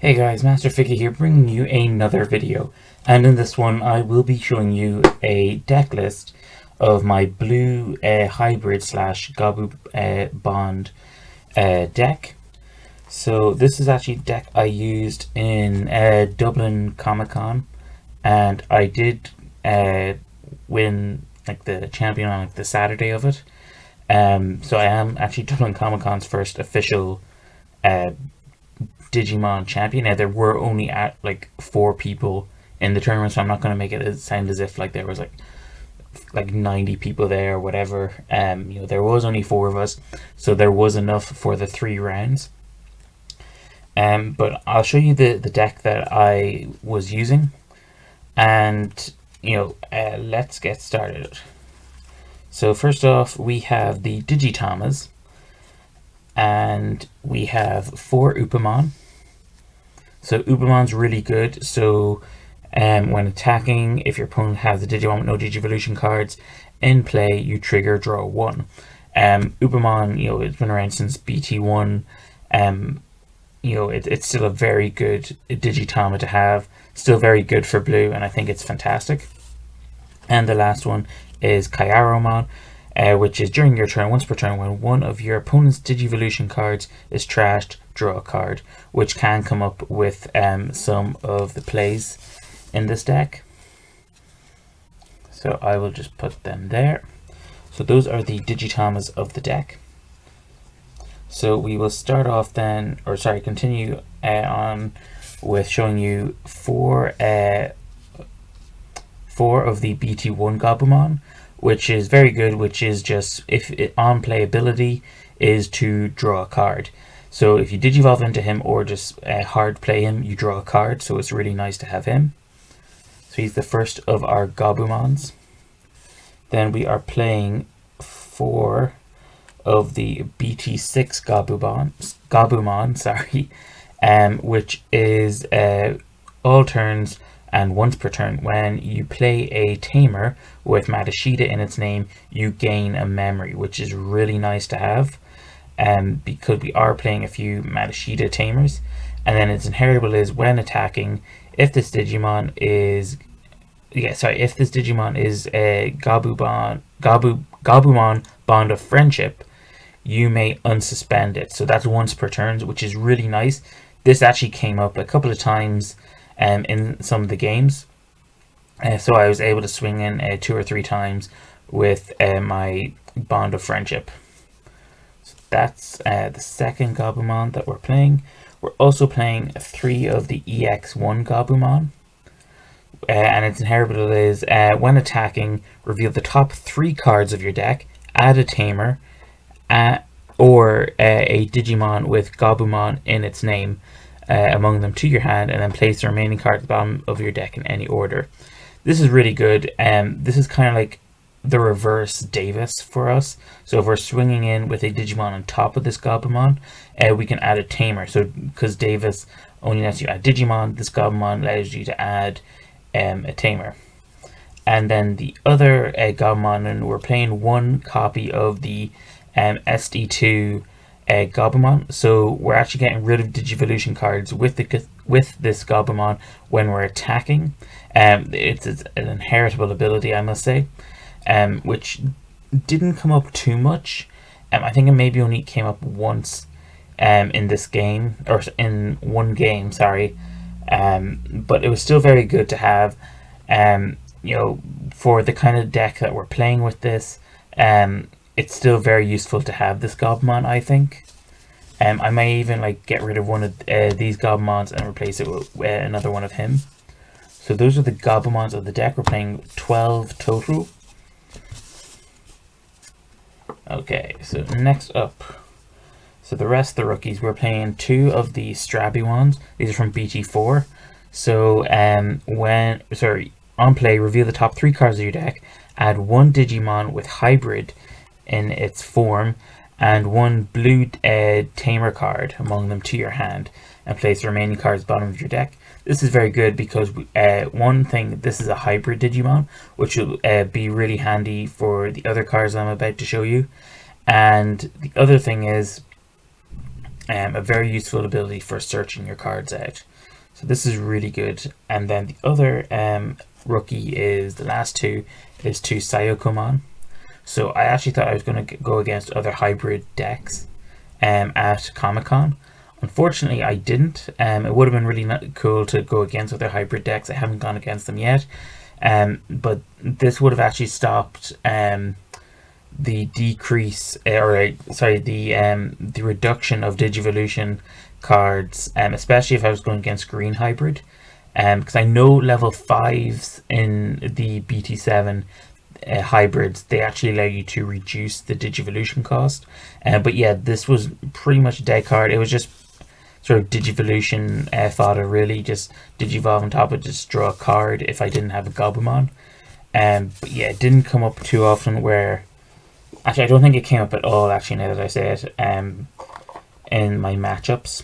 Hey guys, MasterFiggy here, bringing you another video, and in this one I will be showing you a deck list of my blue hybrid slash Gabumon deck. So this is actually a deck I used in Dublin Comic Con, and I did win like the champion on like the Saturday of it. So I am actually Dublin Comic Con's first official Digimon champion. Now there were only like 4 people in the tournament, so I'm not going to make it sound as if like there was like 90 people there or whatever. There was only 4 of us, so there was enough for the 3 rounds. But I'll show you the deck that I was using, and let's get started. So first off, we have the Tamers, and we have 4 Upamon. So Upamon's really good. So when attacking, if your opponent has a Digimon with no Digivolution cards in play, you trigger draw 1. Upamon, it's been around since BT1. It's still a very good Digitama to have. Still very good for blue, and I think it's fantastic. And the last one is Kakumon, which is during your turn, once per turn, when one of your opponent's Digivolution cards is trashed, draw a card, which can come up with some of the plays in this deck. So I will just put them there. So those are the Digitamas of the deck. So we will start off then, continue on with showing you 4 of the BT1 Gabumon, which is very good, which is just, if it on playability, is to draw a card. So if you Digivolve into him or just hard play him, you draw a card, so it's really nice to have him. So he's the first of our Gabumons. Then we are playing 4 of the BT6 Gabumon, which is all turns and once per turn. When you play a tamer with Matashita in its name, you gain a memory, which is really nice to have. Because we are playing a few Matashita tamers, and then its inheritable is when attacking, if this Digimon is a Gabumon Bond of Friendship, you may unsuspend it. So that's once per turn, which is really nice. This actually came up a couple of times in some of the games, so I was able to swing in 2 or 3 times with my Bond of Friendship. So that's the second Gabumon that we're playing. We're also playing 3 of the EX1 Gabumon, and its inheritable is when attacking, reveal the top 3 cards of your deck, add a tamer or a Digimon with Gabumon in its name among them to your hand, and then place the remaining cards at the bottom of your deck in any order. This is really good. This is kind of like the reverse Davis for us. So if we're swinging in with a Digimon on top of this Gabumon, we can add a tamer. So because Davis only lets you add Digimon, this Gabumon allows you to add a tamer. And then the other Gabumon, and we're playing 1 copy of the SD2 Gabumon. So we're actually getting rid of Digivolution cards with this Gabumon when we're attacking. It's an inheritable ability, I must say, which didn't come up too much. I think it maybe only came up once in this game, or in one game, sorry. But it was still very good to have. For the kind of deck that we're playing with this, it's still very useful to have this Gabumon, I think. I may even get rid of one of these Gabumons and replace it with another one of him. So those are the Gabumons of the deck. We're playing 12 total. Okay, so next up, so the rest of the rookies, we're playing 2 of the Strabiwons. These are from BT4. So on play, reveal the top 3 cards of your deck, add 1 Digimon with hybrid in its form and 1 blue tamer card among them to your hand, and place the remaining cards at the bottom of your deck. This is very good because one thing, this is a hybrid Digimon, which will be really handy for the other cards I'm about to show you. And the other thing is a very useful ability for searching your cards out. So this is really good. And then the other rookie is, the last two, is two Kakumon. So I actually thought I was going to go against other hybrid decks at Comic Con. Unfortunately, I didn't. It would have been really cool to go against other hybrid decks. I haven't gone against them yet. But this would have actually stopped the decrease, the reduction of Digivolution cards, especially if I was going against green hybrid. Because I know level 5s in the BT07 hybrids, they actually allow you to reduce the Digivolution cost. But yeah, this was pretty much a dead card. It was just sort of Digivolution fodder, really. Just Digivolve on top of it, just draw a card if I didn't have a Gabumon. But yeah, it didn't come up too often where... Actually, I don't think it came up at all, actually, now that I say it, in my matchups.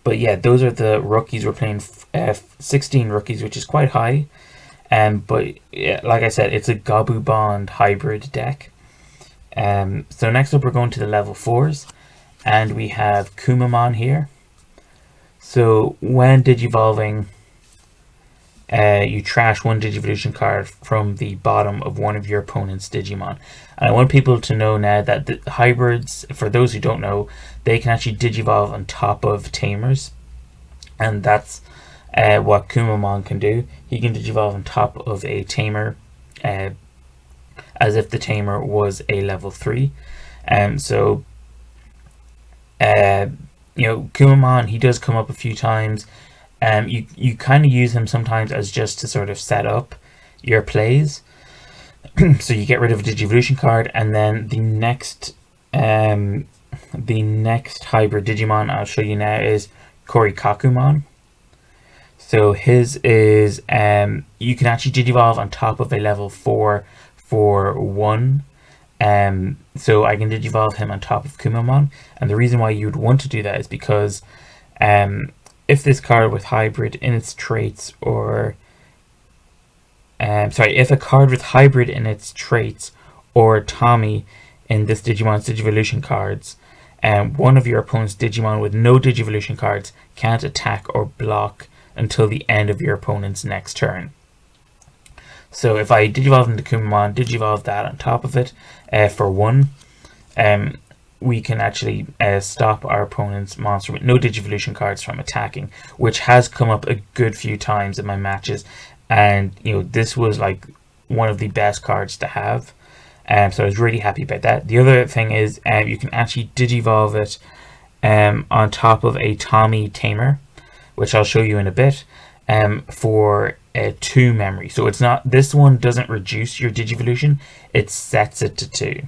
But yeah, those are the rookies. We're playing 16 rookies, which is quite high. But yeah, like I said, it's a Gabubond hybrid deck. So next up, we're going to the level 4s. And we have Kakumon here. So when Digivolving, you trash one Digivolution card from the bottom of one of your opponent's Digimon. And I want people to know now that the hybrids, for those who don't know, they can actually Digivolve on top of tamers. And that's what Kakumon can do. He can Digivolve on top of a tamer, as if the tamer was a level 3. Kakumon, he does come up a few times. You kind of use him sometimes as just to sort of set up your plays. So you get rid of a Digivolution card, and then the next hybrid Digimon I'll show you now is Kakumon. So his is you can actually Digivolve on top of a level 4 for 1. So I can Digivolve him on top of Kakumon, and the reason why you would want to do that is because if this card with hybrid in its traits, or if a card with hybrid in its traits or Tommy in this Digimon's Digivolution cards, one of your opponent's Digimon with no Digivolution cards can't attack or block until the end of your opponent's next turn. So if I Digivolve into Kakumon, Digivolve that on top of it for 1, we can actually stop our opponent's monster with no Digivolution cards from attacking, which has come up a good few times in my matches. And this was like one of the best cards to have. So I was really happy about that. The other thing is you can actually Digivolve it on top of a Tommy Tamer, which I'll show you in a bit, for 2 memory. So it's not, this one doesn't reduce your Digivolution, it sets it to 2.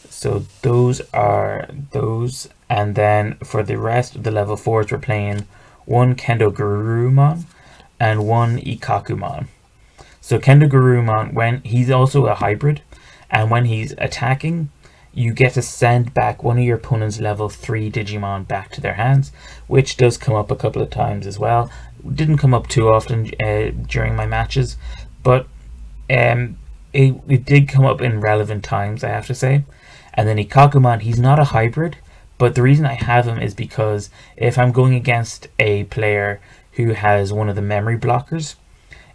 So those are those. And then for the rest of the level 4s, we're playing 1 Gabumon and 1 Kakumon. So Gabumon, when he's also a hybrid, and when he's attacking, you get to send back one of your opponent's level 3 Digimon back to their hands, which does come up a couple of times as well. Didn't come up too often during my matches, but it did come up in relevant times, I have to say. And then Kakumon, he's not a hybrid, but the reason I have him is because if I'm going against a player who has one of the memory blockers,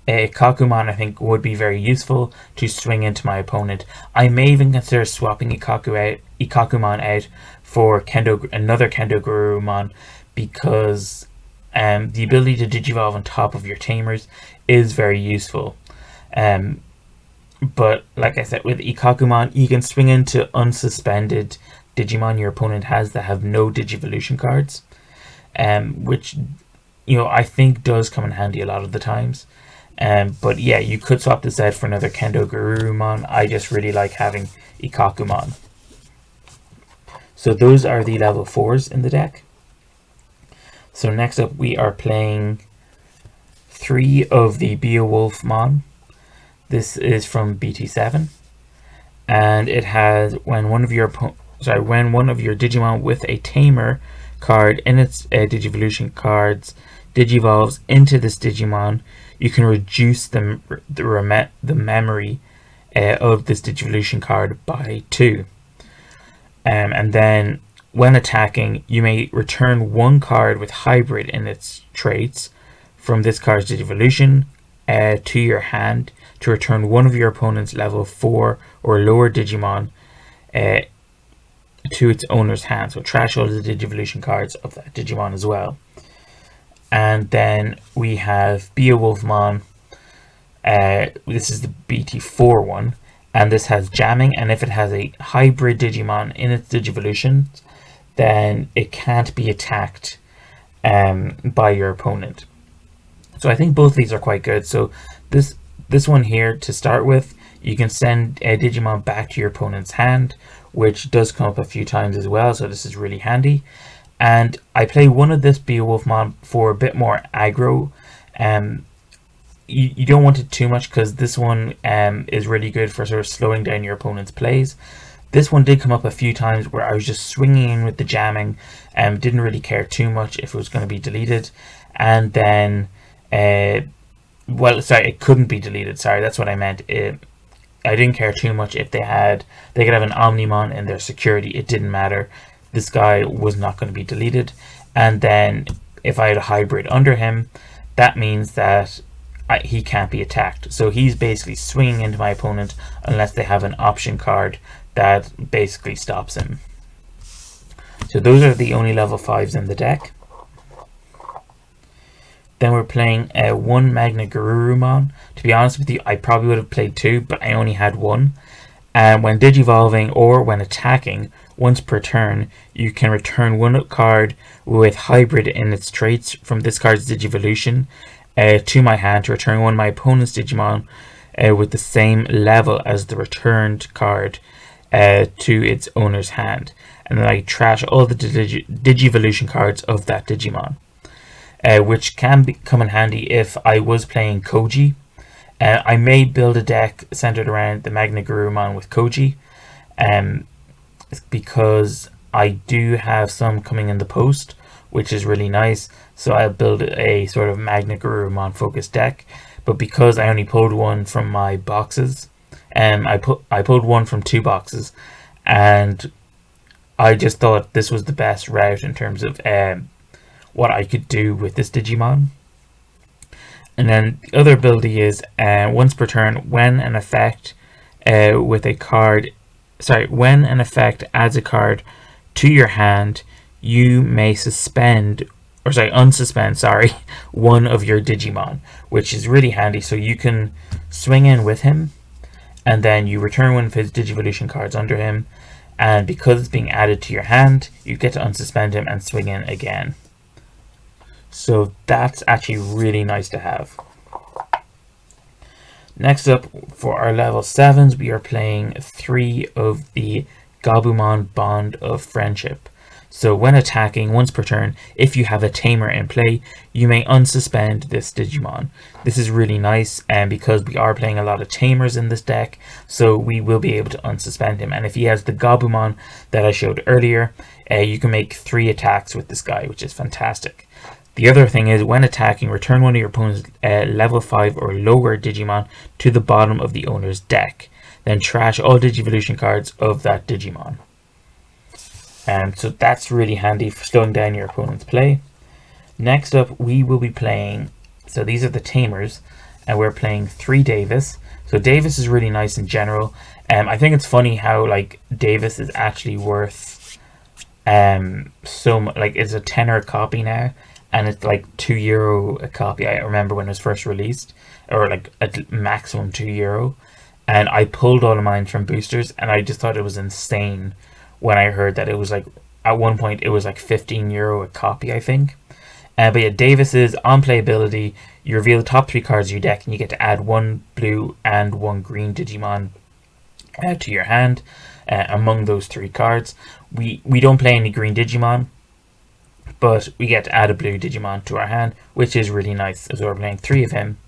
Kakumon I think would be very useful to swing into my opponent. I may even consider swapping Kakumon out for another Gabumon, because the ability to Digivolve on top of your tamers is very useful. But like I said, with Kakumon, you can swing into unsuspended Digimon your opponent has that have no Digivolution cards, which I think does come in handy a lot of the times. But yeah, you could swap this out for another Gabumon. I just really like having Kakumon. So those are the level 4s in the deck. So next up, we are playing 3 of the Beowulf Mod. This is from BT07, and it has when one of your Digimon with a tamer card in its Digivolution cards Digivolves into this Digimon, you can reduce the memory of this Digivolution card by 2. And then when attacking, you may return one card with hybrid in its traits from this card's Digivolution to your hand to return one of your opponent's level 4 or lower Digimon to its owner's hand. So trash all the Digivolution cards of that Digimon as well. And then we have Beowulf Mod. This is the BT4 one, and this has jamming, and if it has a hybrid Digimon in its Digivolution, then it can't be attacked by your opponent. So I think both of these are quite good. So this one here, to start with, you can send a Digimon back to your opponent's hand, which does come up a few times as well, so this is really handy. And I play one of this Beowulf Mod for a bit more aggro. You don't want it too much, because this one is really good for sort of slowing down your opponent's plays. This one did come up a few times where I was just swinging in with the jamming and didn't really care too much if it was going to be deleted. And then, well, sorry, it couldn't be deleted. Sorry, that's what I meant. I didn't care too much if they could have an Omnimon in their security. It didn't matter. This guy was not going to be deleted. And then if I had a hybrid under him, that means that he can't be attacked. So he's basically swinging into my opponent unless they have an option card that basically stops him. So those are the only level 5s in the deck. Then we're playing one Gabumon. To be honest with you, I probably would have played 2, but I only had 1. And when digivolving or when attacking, once per turn, you can return one card with hybrid in its traits from this card's Digivolution to my hand to return one of my opponent's Digimon with the same level as the returned card to its owner's hand. And then I trash all the Digivolution cards of that Digimon, which can come in handy if I was playing Koji. I may build a deck centered around the Gabumon with Koji, because I do have some coming in the post, which is really nice. So I'll build a sort of Gabumon focused deck. But because I only pulled one from my boxes, I pulled one from 2 boxes, and I just thought this was the best route in terms of what I could do with this Digimon. And then the other ability is once per turn, when an effect adds a card to your hand, you may unsuspend one of your Digimon, which is really handy. So you can swing in with him, and then you return one of his Digivolution cards under him, and because it's being added to your hand, you get to unsuspend him and swing in again. So that's actually really nice to have. Next up, for our level 7s, we are playing 3 of the Gabumon Bond of Friendship. So when attacking, once per turn, if you have a tamer in play, you may unsuspend this Digimon. This is really nice, and because we are playing a lot of tamers in this deck, so we will be able to unsuspend him. And if he has the Gabumon that I showed earlier, you can make 3 attacks with this guy, which is fantastic. The other thing is, when attacking, return one of your opponent's level 5 or lower Digimon to the bottom of the owner's deck. Then trash all Digivolution cards of that Digimon. So that's really handy for slowing down your opponent's play. Next up, we will be playing, so these are the tamers, and we're playing 3 Davis. So Davis is really nice in general. I think it's funny how Davis is actually worth so much. It's a tenner a copy now, and it's €2 a copy. I remember when it was first released, or a maximum €2. And I pulled all of mine from boosters, and I just thought it was insane when I heard that it was at one point it was €15 a copy, I think. But yeah, Davis's on playability, you reveal the top 3 cards of your deck, and you get to add 1 blue and 1 green Digimon to your hand among those 3 cards. We don't play any green Digimon, but we get to add a blue Digimon to our hand, which is really nice. So we're playing 3 of him.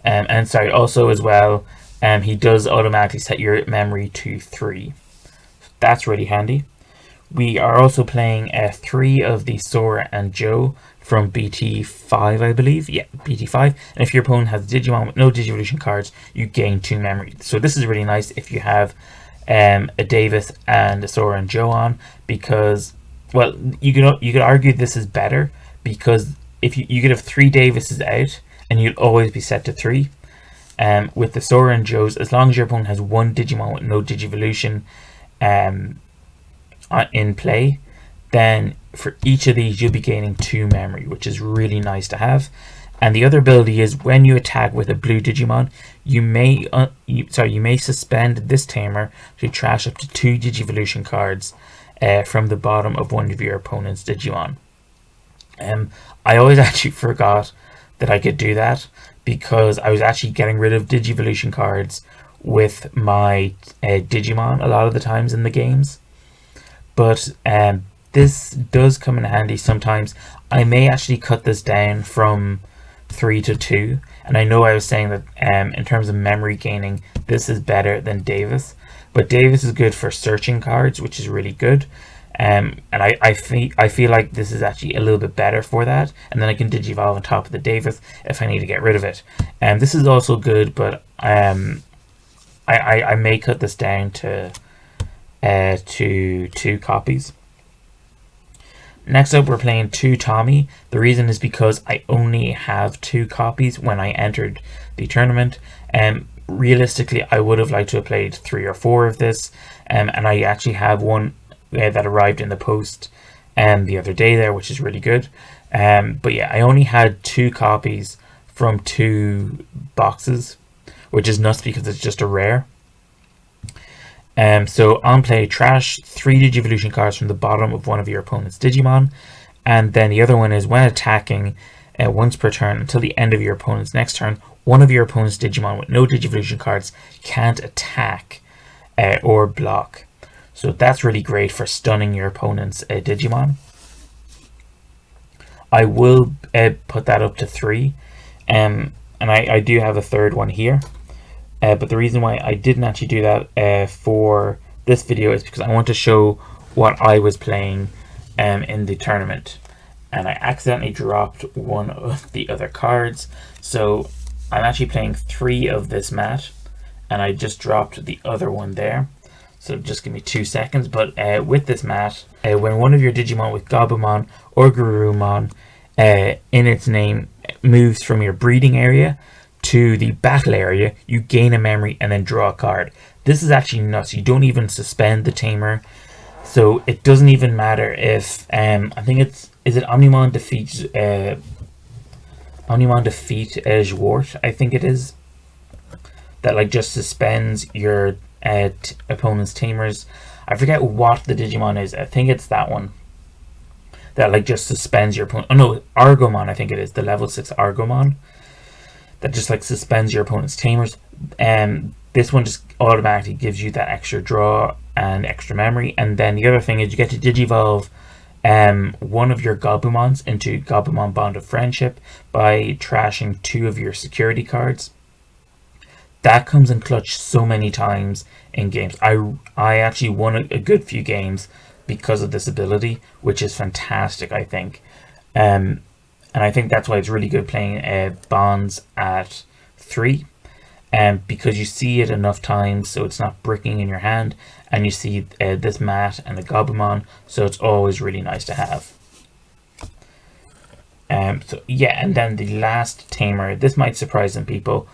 And sorry, also as well, he does automatically set your memory to 3. That's really handy. We are also playing 3 of the Sora and Joe from BT5, I believe. Yeah, BT5. And if your opponent has Digimon with no Digivolution cards, you gain 2 memory. So this is really nice if you have a Davis and a Sora and Joe on, because, well, you could argue this is better, because if you could have 3 Davises out and you'd always be set to 3. With the Sora and Joes, as long as your opponent has 1 Digimon with no Digivolution in play, then for each of these you'll be gaining 2 memory, which is really nice to have. And the other ability is, when you attack with a blue Digimon, you may suspend this tamer to trash up to 2 Digivolution cards from the bottom of one of your opponent's Digimon. I always actually forgot that I could do that, because I was actually getting rid of Digivolution cards with my Digimon a lot of the times in the games. But this does come in handy sometimes. I may actually cut this down from 3 to 2, and I know I was saying that in terms of memory gaining, this is better than Davis, but Davis is good for searching cards, which is really good. And I feel like this is actually a little bit better for that, and then I can Digivolve on top of the Davis if I need to get rid of it. And this is also good, but I may cut this down to 2 copies. Next up, we're playing 2 Tommy. The reason is because I only have 2 copies when I entered the tournament. Realistically, I would have liked to have played 3 or 4 of this, and I actually have one that arrived in the post the other day there, which is really good. But yeah, I only had 2 copies from 2 boxes, which is nuts because it's just a rare. So on play, trash 3 Digivolution cards from the bottom of one of your opponent's Digimon, and then the other one is, when attacking once per turn until the end of your opponent's next turn, one of your opponent's Digimon with no Digivolution cards can't attack or block. So that's really great for stunning your opponent's Digimon. I will put that up to 3, and I do have a third one here. But the reason why I didn't actually do that for this video is because I want to show what I was playing in the tournament. And I accidentally dropped one of the other cards. So I'm actually playing 3 of this mat, and I just dropped the other one there. So just give me 2 seconds. But with this mat, when one of your Digimon with Gabumon or Gabumon in its name moves from your breeding area to the battle area, you gain a memory and then draw a card. This is actually nuts. You don't even suspend the tamer, so it doesn't even matter if I think is it Omnimon defeats Zwart, I think it is, that like just suspends your opponent's tamers. I forget what the Digimon is. I think it's that one that like just suspends your opponent. Oh no, Argomon, I think it is, the level 6 Argomon, that just like suspends your opponent's tamers. This one just automatically gives you that extra draw and extra memory. And then the other thing is, you get to Digivolve one of your Gabumons into Gabumon Bond of Friendship by trashing 2 of your security cards. That comes in clutch so many times in games. I actually won a good few games because of this ability, which is fantastic, I think. And I think that's why it's really good playing bonds at 3, because you see it enough times so it's not bricking in your hand, and you see this mat and the Gabumon, so it's always really nice to have. So yeah, and then the last tamer, this might surprise some people.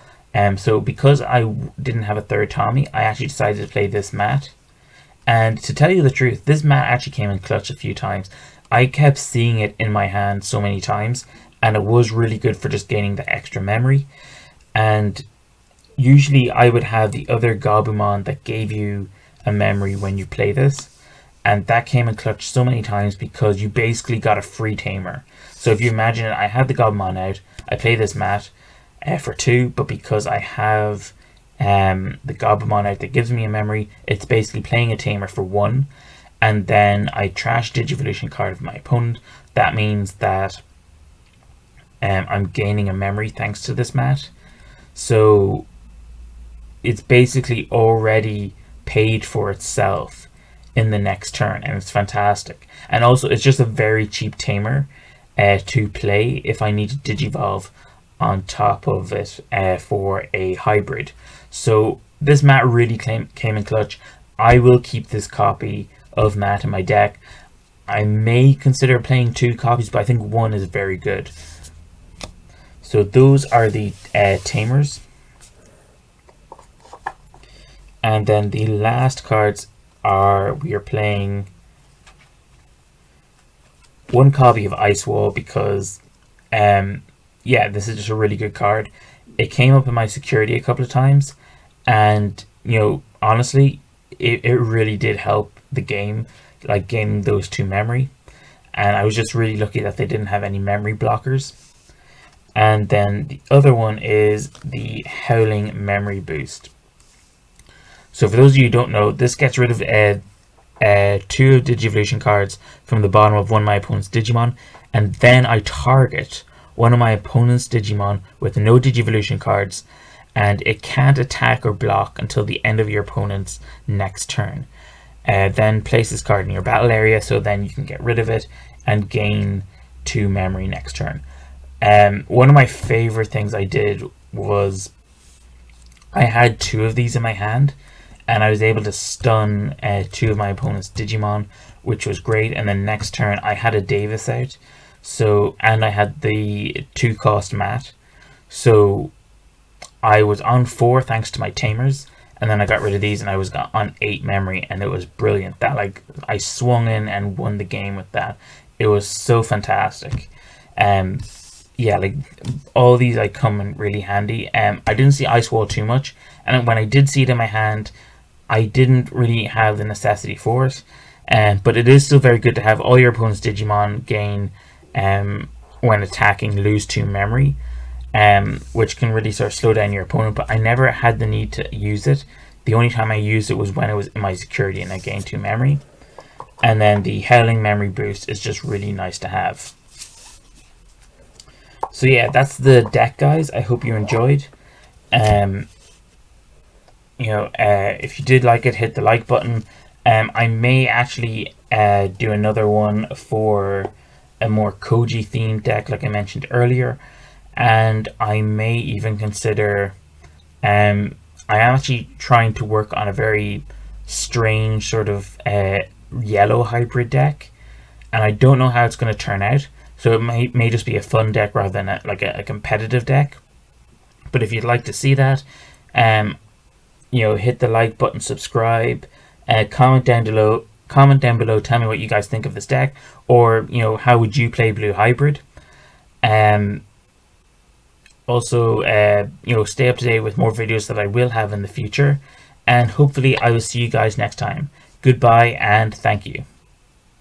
So because I didn't have a third Tommy, I actually decided to play this mat. And to tell you the truth, this mat actually came in clutch a few times. I kept seeing it in my hand so many times, and it was really good for just gaining the extra memory. And usually I would have the other Gabumon that gave you a memory when you play this, and that came in clutch so many times because you basically got a free tamer. So if you imagine it, I had the Gabumon out, I play this mat for 2, but because I have the Gabumon out that gives me a memory, it's basically playing a tamer for 1, and then I trash Digivolution card of my opponent. That means that I'm gaining a memory thanks to this mat. So it's basically already paid for itself in the next turn, and it's fantastic. And also it's just a very cheap tamer to play if I need to Digivolve on top of it for a hybrid. So this mat really came in clutch. I will keep this copy of Matt in my deck. I may consider playing 2 copies, but I think 1 is very good. So those are the tamers. And then the last cards are, we are playing 1 copy of Ice Wall because, yeah, this is just a really good card. It came up in my security a couple of times, and, you know, honestly, it really did help the game, like gaining those 2 memory. And I was just really lucky that they didn't have any memory blockers. And then the other one is the Howling Memory Boost. So for those of you who don't know, this gets rid of 2 Digivolution cards from the bottom of one of my opponent's Digimon, and then I target one of my opponent's Digimon with no Digivolution cards, and it can't attack or block until the end of your opponent's next turn. Then place this card in your battle area, so then you can get rid of it and gain 2 memory next turn. One of my favorite things I did was I had 2 of these in my hand, and I was able to stun 2 of my opponent's Digimon, which was great. And then next turn I had a Davis out, so, and I had the 2-cost Mat, so I was on 4 thanks to my tamers, and then I got rid of these and I was on 8 memory, and it was brilliant. That, like, I swung in and won the game with that. It was so fantastic. Yeah, like, all these like come in really handy. I didn't see Ice Wall too much, and when I did see it in my hand, I didn't really have the necessity for it. But it is still very good to have all your opponent's Digimon gain, when attacking, lose 2 memory, which can really sort of slow down your opponent. But I never had the need to use it. The only time I used it was when it was in my security and I gained 2 memory. And then the Howling Memory Boost is just really nice to have. So yeah, that's the deck, guys. I hope you enjoyed. You know, if you did like it, hit the like button. I may actually do another one for a more Koji themed deck, like I mentioned earlier, and I may even consider. I am actually trying to work on a very strange sort of yellow hybrid deck, and I don't know how it's going to turn out. So it may just be a fun deck rather than a competitive deck. But if you'd like to see that, you know, hit the like button, subscribe, comment down below. Tell me what you guys think of this deck, or, you know, how would you play Blue Hybrid. Also, you know, stay up to date with more videos that I will have in the future, and hopefully I will see you guys next time. Goodbye and thank you.